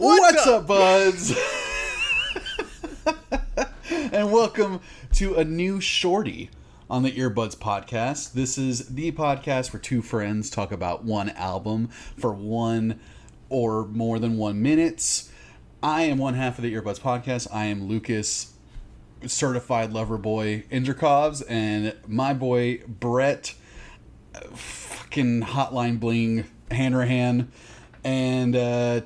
What's up, buds? And welcome to a new Shorty on the Earbuds podcast. This is the podcast where two friends talk about one album for one or more than 1 minute. I am one half of the Earbuds podcast. I am Lucas, certified lover boy Indrakovs, and my boy Brett, fucking hotline bling Hanrahan. And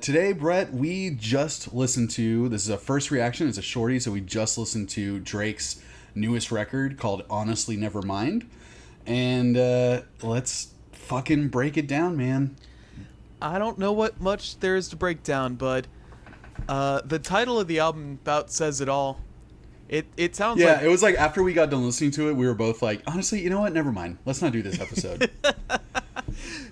today, Brett, we just listened to, this is a first reaction, it's a shorty, so we just listened to Drake's newest record called Honestly Nevermind. And let's fucking break it down, man. I don't know what much there is to break down, but the title of the album about says it all. It sounds like... Yeah, it was like after we got done listening to it, we were both like, honestly, you know what? Never mind. Let's not do this episode.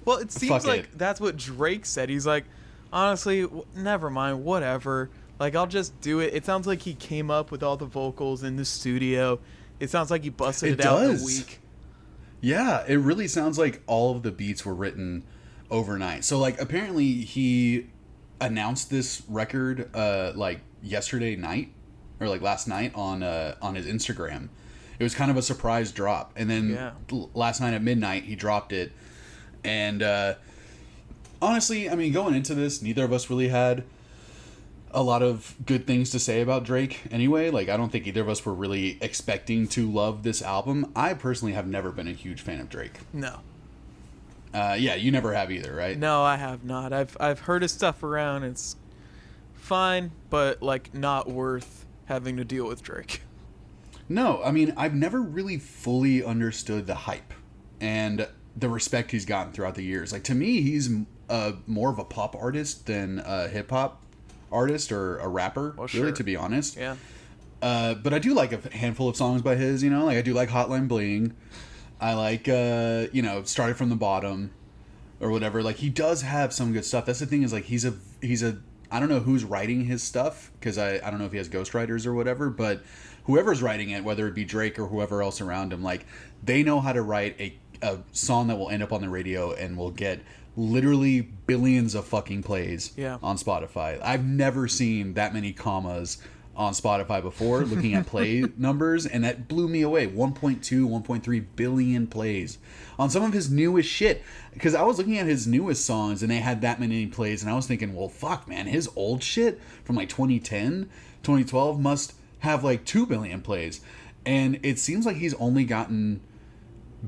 Well, it seems like that's what Drake said. He's like, honestly, never mind, whatever. Like, I'll just do it. It sounds like he came up with all the vocals in the studio. It sounds like he busted it out in a week. Yeah, it really sounds like all of the beats were written overnight. So, like, apparently he announced this record, like, yesterday night, or, like, last night on his Instagram. It was kind of a surprise drop. And then last night at midnight, he dropped it. And honestly, I mean, going into this, neither of us really had a lot of good things to say about Drake anyway. Like, I don't think either of us were really expecting to love this album. I personally have never been a huge fan of Drake. No. Yeah, you never have either, right? No, I have not. I've heard his stuff around. It's fine, but, like, not worth having to deal with Drake. No, I mean, I've never really fully understood the hype and the respect he's gotten throughout the years. Like, to me, he's more of a pop artist than a hip-hop artist or a rapper, well, really, to be honest. Yeah. But I do like a handful of songs by his, you know? Like, I do like Hotline Bling. I like, Started From the Bottom or whatever. Like, he does have some good stuff. That's the thing is, like, he's a I don't know who's writing his stuff, because I don't know if he has ghostwriters or whatever, but whoever's writing it, whether it be Drake or whoever else around him, like, they know how to write a song that will end up on the radio and will get literally billions of fucking plays on Spotify. I've never seen that many commas on Spotify before, looking at play numbers, and that blew me away. 1.2, 1.3 billion plays on some of his newest shit. Because I was looking at his newest songs and they had that many plays, and I was thinking, well, fuck, man, his old shit from like 2010, 2012 must have like 2 billion plays. And it seems like he's only gotten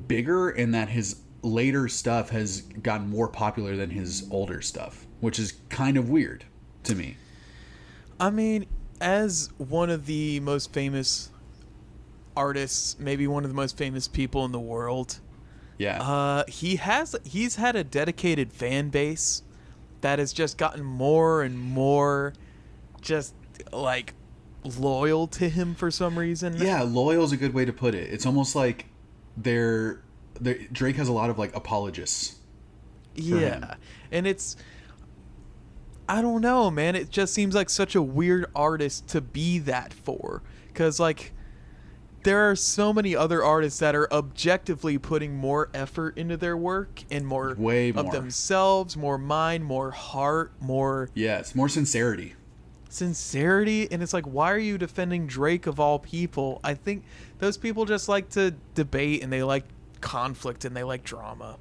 bigger, and that his later stuff has gotten more popular than his older stuff, which is kind of weird to me. I mean, as one of the most famous artists, maybe one of the most famous people in the world, he's had a dedicated fan base that has just gotten more and more just like loyal to him for some reason. Yeah, loyal is a good way to put it. It's almost like Drake has a lot of like apologists. Yeah, and it's, I don't know, man. It just seems like such a weird artist to be that for, because like there are so many other artists that are objectively putting more effort into their work and more of themselves, more mind, more heart, more more sincerity, and it's like, why are you defending Drake of all people? I think those people just like to debate, and they like conflict, and they like drama.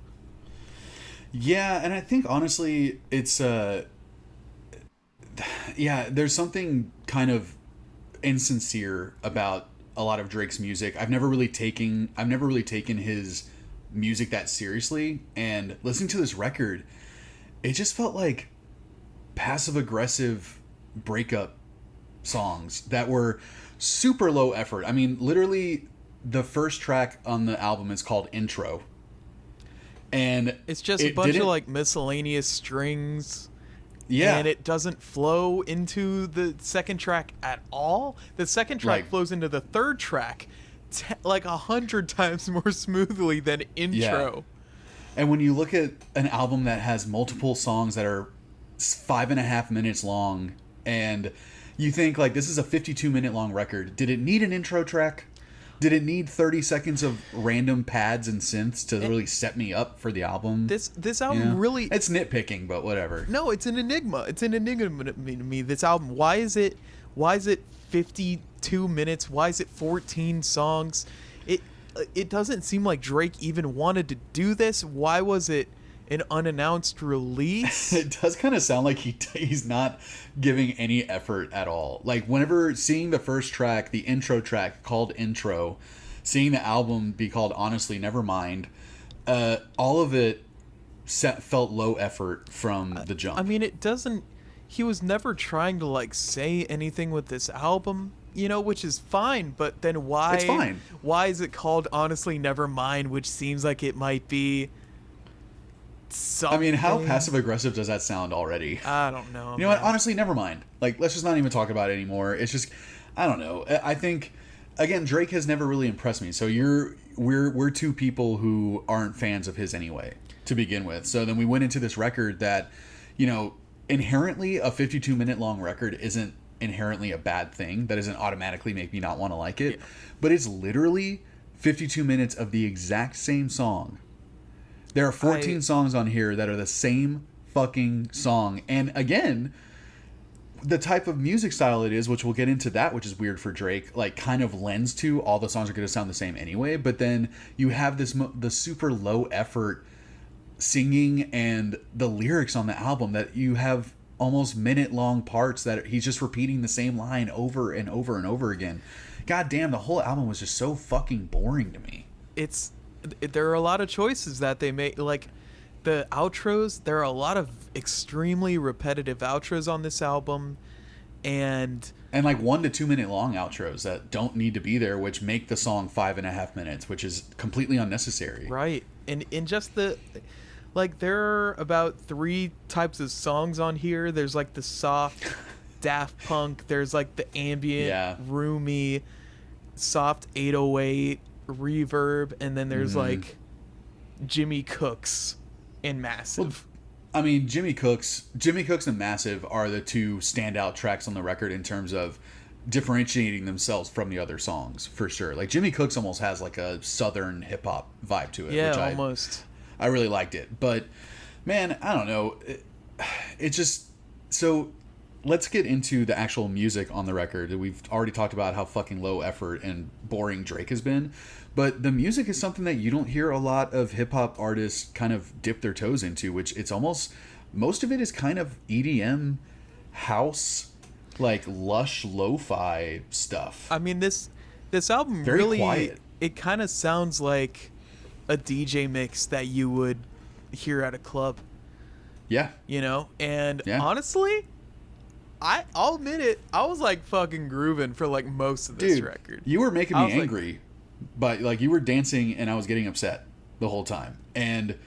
Yeah, and I think honestly it's there's something kind of insincere about a lot of Drake's music. I've never really taken his music that seriously, and listening to this record, it just felt like passive aggressive breakup songs that were super low effort. I mean, literally the first track on the album is called Intro, and it's just a bunch of like miscellaneous strings. Yeah. And it doesn't flow into the second track at all. The second track flows into the third track like 100 times more smoothly than Intro. Yeah. And when you look at an album that has multiple songs that are 5.5 minutes long, and you think, like, this is a 52-minute long record, did it need an intro track? Did it need 30 seconds of random pads and synths to really set me up for the album? This album really... It's nitpicking, but whatever. No, it's an enigma. It's an enigma to me, this album. Why is it 52 minutes? Why is it 14 songs? It doesn't seem like Drake even wanted to do this. Why was it an unannounced release? It does kind of sound like he's not giving any effort at all. Like, whenever seeing the first track, the intro track called Intro, seeing the album be called Honestly Nevermind, all of it felt low effort from the jump. I mean, it doesn't... He was never trying to, like, say anything with this album, you know, which is fine, but then why... It's fine. Why is it called Honestly Nevermind, which seems like it might be something... I mean, how passive-aggressive does that sound already? I don't know, You know what? Honestly, never mind. Like, let's just not even talk about it anymore. It's just... I don't know. I think... Again, Drake has never really impressed me, so we're two people who aren't fans of his anyway, to begin with. So then we went into this record that, you know... Inherently, a 52-minute long record isn't inherently a bad thing. That doesn't automatically make me not want to like it. Yeah. But it's literally 52 minutes of the exact same song. There are 14 songs on here that are the same fucking song. And again, the type of music style it is, which we'll get into that, which is weird for Drake, like kind of lends to all the songs are going to sound the same anyway. But then you have the super low effort singing and the lyrics on the album that you have almost minute-long parts that he's just repeating the same line over and over and over again. God damn, the whole album was just so fucking boring to me. There are a lot of choices that they make, like the outros. There are a lot of extremely repetitive outros on this album, and like 1 to 2 minute long outros that don't need to be there, which make the song 5.5 minutes, which is completely unnecessary. Right. And in just the... Like, there are about 3 types of songs on here. There's, like, the soft Daft Punk. There's, like, the ambient, roomy, soft 808 reverb. And then there's, like, Jimmy Cooks and Massive. Well, I mean, Jimmy Cooks and Massive are the 2 standout tracks on the record in terms of differentiating themselves from the other songs, for sure. Like, Jimmy Cooks almost has, like, a southern hip-hop vibe to it. Yeah, which almost. I really liked it. But, man, I don't know. It just... So, let's get into the actual music on the record. We've already talked about how fucking low effort and boring Drake has been. But the music is something that you don't hear a lot of hip-hop artists kind of dip their toes into, which it's almost... Most of it is kind of EDM, house, like, lush, lo-fi stuff. I mean, this album very really... quiet. It kind of sounds like a DJ mix that you would hear at a club. Yeah. You know? And honestly, I'll admit it, I was like fucking grooving for like most of this record. You were making me angry, but like you were dancing and I was getting upset the whole time. And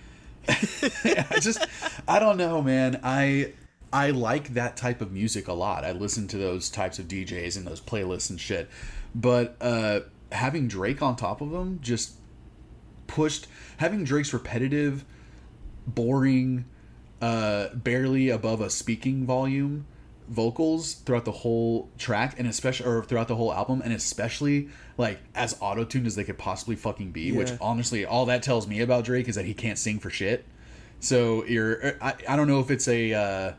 I don't know, man. I like that type of music a lot. I listen to those types of DJs and those playlists and shit. But having Drake on top of them just having Drake's repetitive, boring, barely above a speaking volume vocals throughout the whole track, and especially throughout the whole album, and especially like as auto-tuned as they could possibly fucking be, which honestly all that tells me about Drake is that he can't sing for shit. So I don't know if it's a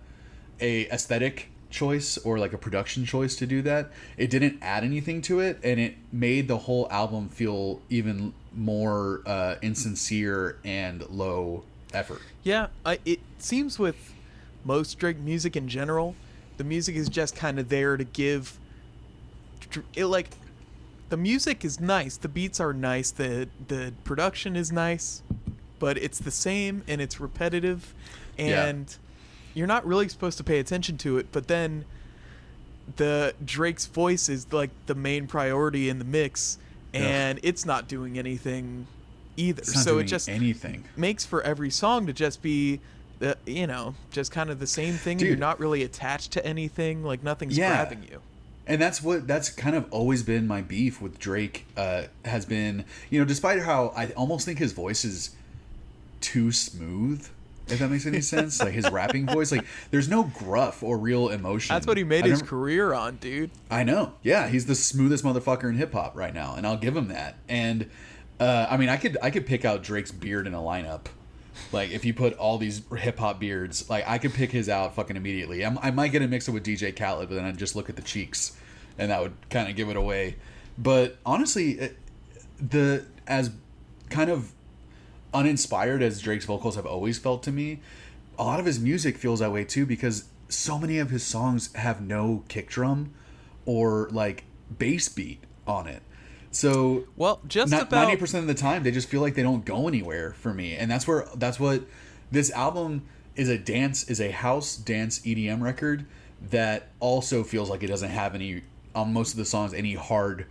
aesthetic choice or like a production choice to do that. It didn't add anything to it, and it made the whole album feel even more insincere and low effort. Yeah, it seems with most Drake music in general, the music is just kind of there to give it, like, the music is nice, the beats are nice, the production is nice, but it's the same and it's repetitive, and you're not really supposed to pay attention to it. But then the Drake's voice is like the main priority in the mix, and it's not doing anything either. So it just makes for every song to just be just kind of the same thing. Dude, and you're not really attached to anything, like nothing's grabbing you. And that's kind of always been my beef with Drake, has been, despite how I almost think his voice is too smooth if that makes any sense. Like his rapping voice, like there's no gruff or real emotion. That's what he made his career on, dude. I know. Yeah, he's the smoothest motherfucker in hip hop right now, and I'll give him that. And I mean, I could pick out Drake's beard in a lineup. Like if you put all these hip hop beards, like I could pick his out fucking immediately. I might get a mix it with DJ Khaled, but then I'd just look at the cheeks, and that would kind of give it away. But honestly, as kind of uninspired as Drake's vocals have always felt to me, a lot of his music feels that way too, because so many of his songs have no kick drum or like bass beat on it. So well, just about 90% of the time they just feel like they don't go anywhere for me. And that's what this album is, a house dance EDM record that also feels like it doesn't have any, on most of the songs, any hard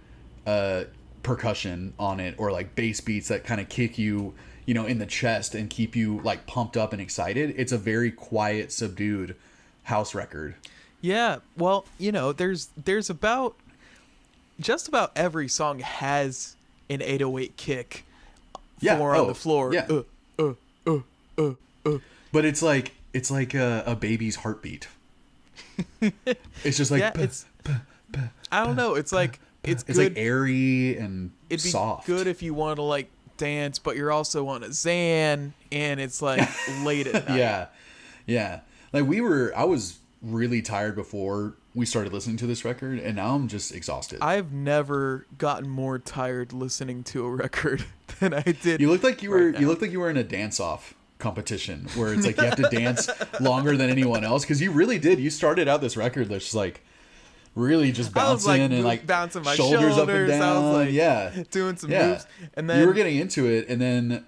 percussion on it or like bass beats that kind of kick you, in the chest and keep you like pumped up and excited. It's a very quiet, subdued house record. Yeah, well, there's about just about every song has an 808 kick on the floor. Yeah. But it's like a baby's heartbeat. It's just like I don't know. It's like it's good. Like airy and it'd be soft. Good if you want to like dance, but you're also on a Xan, and it's like late at night. Yeah. Like I was really tired before we started listening to this record, and now I'm just exhausted. I've never gotten more tired listening to a record than I did. You looked like you were in a dance-off competition where it's like you have to dance longer than anyone else, because you really did. You started out this record that's just like really just bouncing and like bouncing my shoulders up and down. I was like doing some moves, and then you were getting into it, and then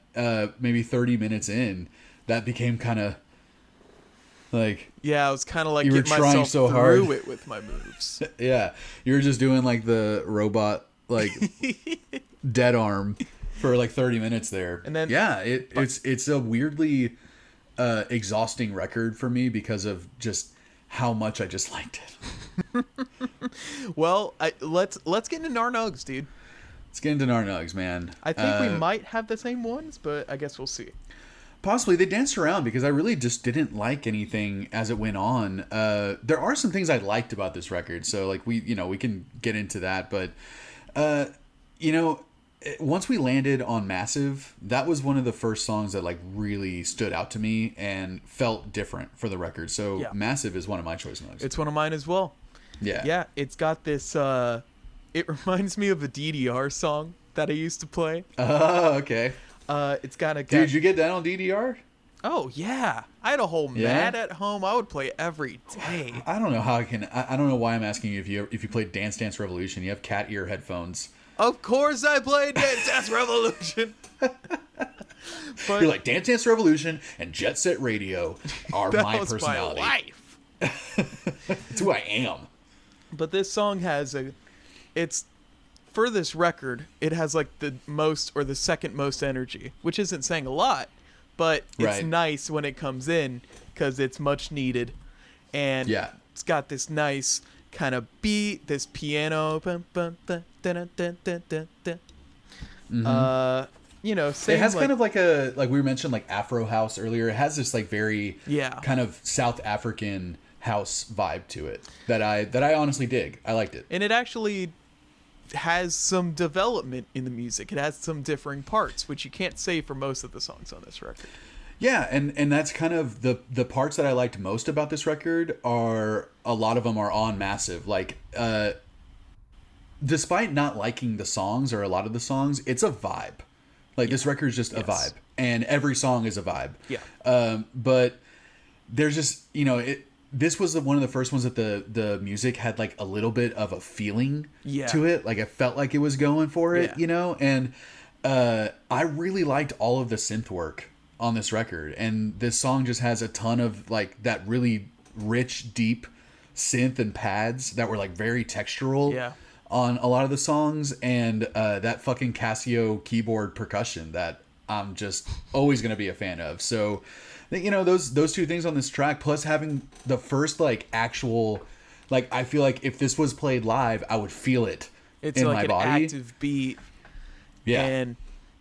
maybe 30 minutes in, that became kind of like, I was kind of like you were getting trying myself so through hard it with my moves. Yeah, you were just doing like the robot like dead arm for like 30 minutes there, and then it's a weirdly exhausting record for me because of just how much I just liked it. Well, let's get into Narnugs, dude. Let's get into Narnugs, man. I think we might have the same ones, but I guess we'll see. Possibly. They danced around because I really just didn't like anything as it went on. There are some things I liked about this record, so like we can get into that, but once we landed on Massive, that was one of the first songs that like really stood out to me and felt different for the record. So Massive is one of my choice nugs. It's one of mine as well. Yeah, it's got this it reminds me of a DDR song that I used to play. Oh, okay. It's got a Dude, you get down on DDR? Oh yeah, I had a whole mat at home. I would play every day. I don't know how I can. I don't know why I'm asking you if you played Dance Dance Revolution. You have cat ear headphones. Of course, I played Dance Dance Revolution. But you're like, Dance Dance Revolution and Jet Set Radio are my personality. My life. It's who I am. But this song has for this record, it has like the most or the second most energy, which isn't saying a lot, but it's nice when it comes in because it's much needed. And it's got this nice kind of beat, this piano. It has kind of like we mentioned, like Afro house earlier. It has this like very kind of South African house vibe to it that I honestly dig. I liked it. And it actually has some development in the music. It has some differing parts, which you can't say for most of the songs on this record. Yeah, and that's kind of the parts that I liked most about this record. Are a lot of them are on Massive. Like despite not liking the songs or a lot of the songs, it's a vibe. Like this record is just a vibe, and every song is a vibe. Yeah. But there's just this was one of the first ones that the music had like a little bit of a feeling to it. Like it felt like it was going for it, and I really liked all of the synth work on this record. And this song just has a ton of like that really rich, deep synth and pads that were like very textural on a lot of the songs. And that fucking Casio keyboard percussion that I'm just always going to be a fan of. So those two things on this track, plus having the first like actual, like I feel like if this was played live, I would feel it in my body. It's like an active beat. Yeah. And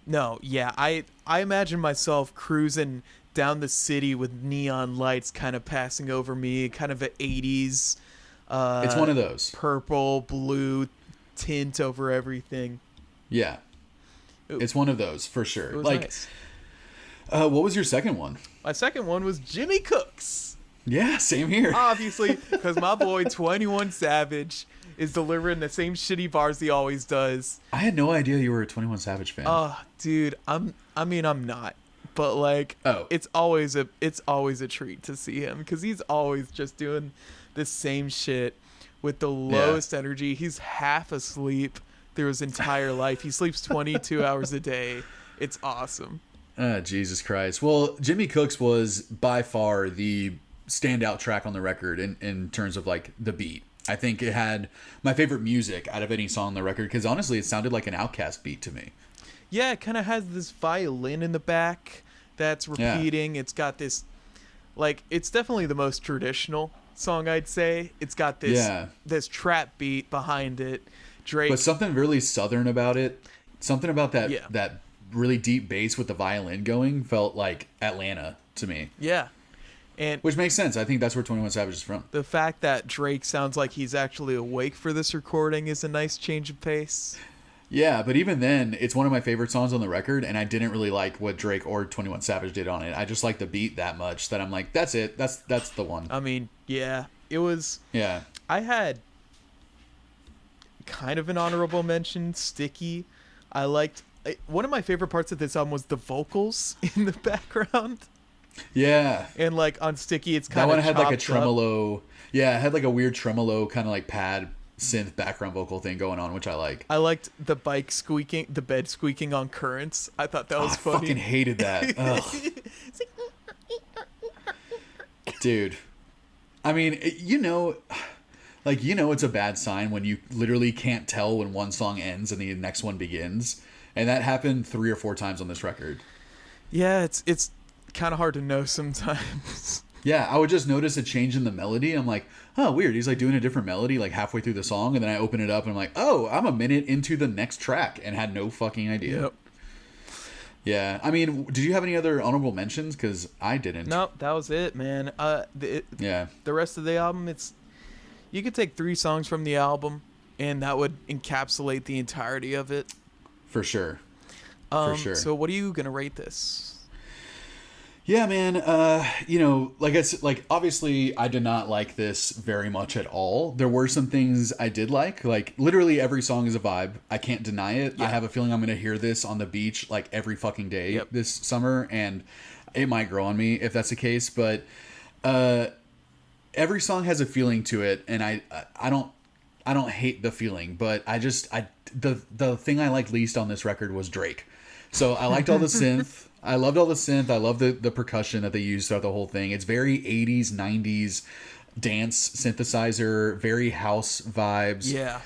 I imagine myself cruising down the city with neon lights kind of passing over me, kind of an 80s it's one of those purple, blue tint over everything. Yeah. It's one of those for sure. It was like nice. What was your second one? My second one was Jimmy Cooks. Yeah, same here. Obviously, because my boy 21 Savage is delivering the same shitty bars he always does. I had no idea you were a 21 Savage fan. Dude, I'm not. But like, it's always a treat to see him because he's always just doing the same shit with the lowest energy. He's half asleep through his entire life. He sleeps 22 hours a day. It's awesome. Jesus Christ. Well, Jimmy Cooks was by far the standout track on the record in terms of like the beat. I think it had my favorite music out of any song on the record because honestly, it sounded like an Outkast beat to me. Yeah, it kind of has this violin in the back that's repeating. Yeah. It's got this, like, it's definitely the most traditional song, I'd say. It's got this trap beat behind it. Drake, but something really southern about it. Something about that really deep bass with the violin going felt like Atlanta to me. Yeah. And which makes sense. I think that's where 21 Savage is from. The fact that Drake sounds like he's actually awake for this recording is a nice change of pace. Yeah, but even then, it's one of my favorite songs on the record, and I didn't really like what Drake or 21 Savage did on it. I just like the beat that much that I'm like, that's it. That's the one. I mean, yeah. It was... Yeah. I had kind of an honorable mention, Sticky. I liked... One of my favorite parts of this album was the vocals in the background. Yeah. And like on Sticky, it's kind of that one had like a tremolo. Yeah, it had like a weird tremolo kind of like pad synth background vocal thing going on, which I like. I liked the bed squeaking on Currents. I thought that was funny. I fucking hated that. Dude. I mean, it's a bad sign when you literally can't tell when one song ends and the next one begins. And that happened 3 or 4 times on this record. Yeah, it's kind of hard to know sometimes. Yeah, I would just notice a change in the melody. I'm like, oh, weird. He's like doing a different melody like halfway through the song. And then I open it up and I'm like, oh, I'm a minute into the next track and had no fucking idea. Yep. Yeah. I mean, did you have any other honorable mentions? Because I didn't. Nope, that was it, man. The rest of the album, you could take 3 songs from the album and that would encapsulate the entirety of it. For sure. So what are you going to rate this? Yeah, man. Like obviously I did not like this very much at all. There were some things I did like literally every song is a vibe. I can't deny it. Yeah. I have a feeling I'm going to hear this on the beach like every fucking day this summer, and it might grow on me if that's the case. But every song has a feeling to it, and I don't hate the feeling, but the thing I liked least on this record was Drake. So I liked all the synth. I loved all the synth. I love the percussion that they used throughout the whole thing. It's very 80s, 90s dance synthesizer, very house vibes. Yeah.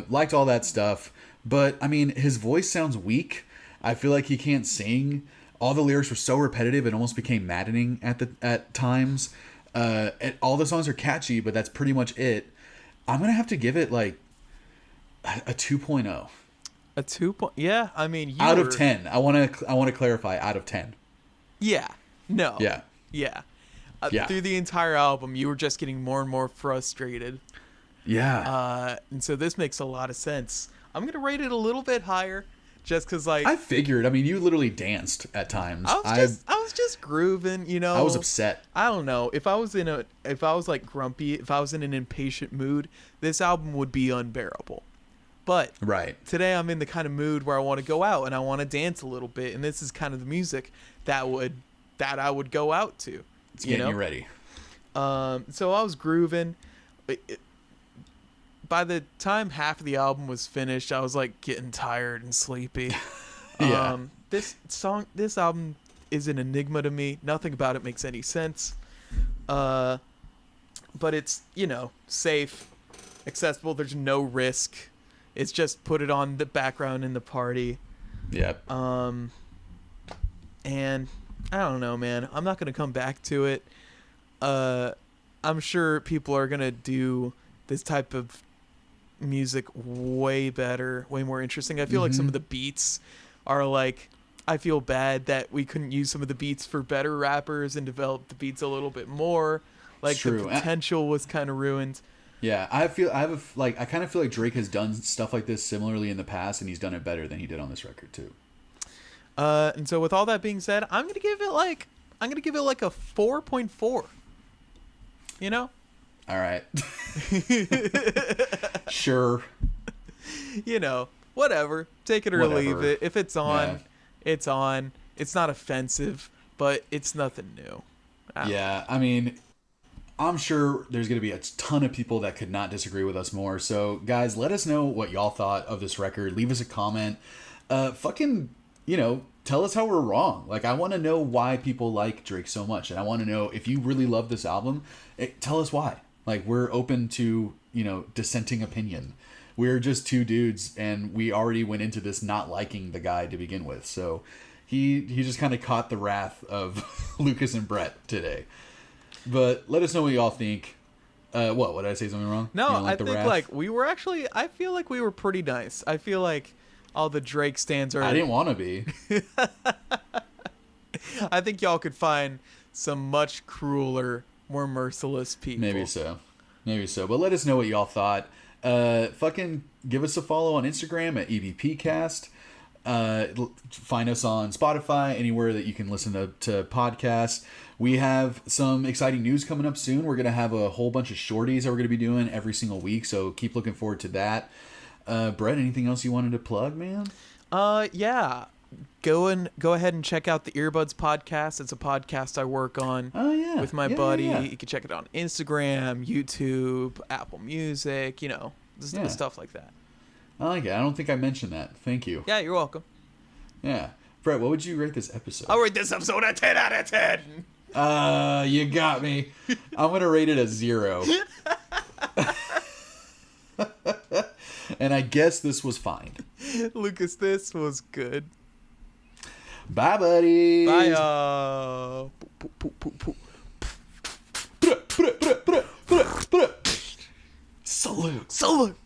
Liked all that stuff. But, I mean, his voice sounds weak. I feel like he can't sing. All the lyrics were so repetitive, it almost became maddening at times. All the songs are catchy, but that's pretty much it. I'm going to have to give it, like, a 2.0. A 2. Yeah, I mean, out of 10. I want to clarify. Out of 10. Yeah. No. Yeah. Yeah. Through the entire album, you were just getting more and more frustrated. Yeah. And so this makes a lot of sense. I'm gonna rate it a little bit higher, just because like I figured. I mean, you literally danced at times. I was just grooving. You know. I was upset. I don't know if I was like grumpy, if I was in an impatient mood, this album would be unbearable. But today I'm in the kind of mood where I want to go out and I want to dance a little bit, and this is kind of the music that I would go out to. It's getting you ready. So I was grooving. By the time half of the album was finished, I was like getting tired and sleepy. Yeah. This album is an enigma to me. Nothing about it makes any sense. But it's, safe, accessible. There's no risk. It's just put it on the background in the party. Yep. And I don't know, man. I'm not going to come back to it. I'm sure people are going to do this type of music way better, way more interesting. I feel like some of the beats are like I feel bad that we couldn't use some of the beats for better rappers and develop the beats a little bit more. Like the potential was kind of ruined. Yeah, I kind of feel like Drake has done stuff like this similarly in the past, and he's done it better than he did on this record too. And so with all that being said, I'm gonna give it like a 4.4. You know? All right. Sure. You know, whatever. Take it or leave it. If it's on, it's on. It's not offensive, but it's nothing new. I mean, I'm sure there's going to be a ton of people that could not disagree with us more. So, guys, let us know what y'all thought of this record. Leave us a comment. Tell us how we're wrong. Like, I want to know why people like Drake so much. And I want to know if you really love this album, tell us why. Like, we're open to, dissenting opinion. We're just two dudes, and we already went into this not liking the guy to begin with. So he just kind of caught the wrath of Lucas and Brett today. But let us know what y'all think. What did I say something wrong? No, I think I feel like we were pretty nice. I feel like all the Drake stans are... I didn't want to be. I think y'all could find some much crueler, more merciless people. Maybe so. But let us know what y'all thought. Fucking give us a follow on Instagram at EVPcast. Find us on Spotify, anywhere that you can listen to podcasts. We have some exciting news coming up soon. We're going to have a whole bunch of shorties that we're going to be doing every single week, so keep looking forward to that. Brett, anything else you wanted to plug, man? Yeah. Go ahead and check out the Earbuds podcast. It's a podcast I work on with my buddy. Yeah. You can check it on Instagram, YouTube, Apple Music, stuff like that. I like it. I don't think I mentioned that. Thank you. Yeah, you're welcome. Yeah. Brett, what would you rate this episode? I'll rate this episode a 10 out of 10. You got me. I'm going to rate it a 0. And I guess this was fine. Lucas, this was good. Bye, buddies. Bye, Salute. Salute.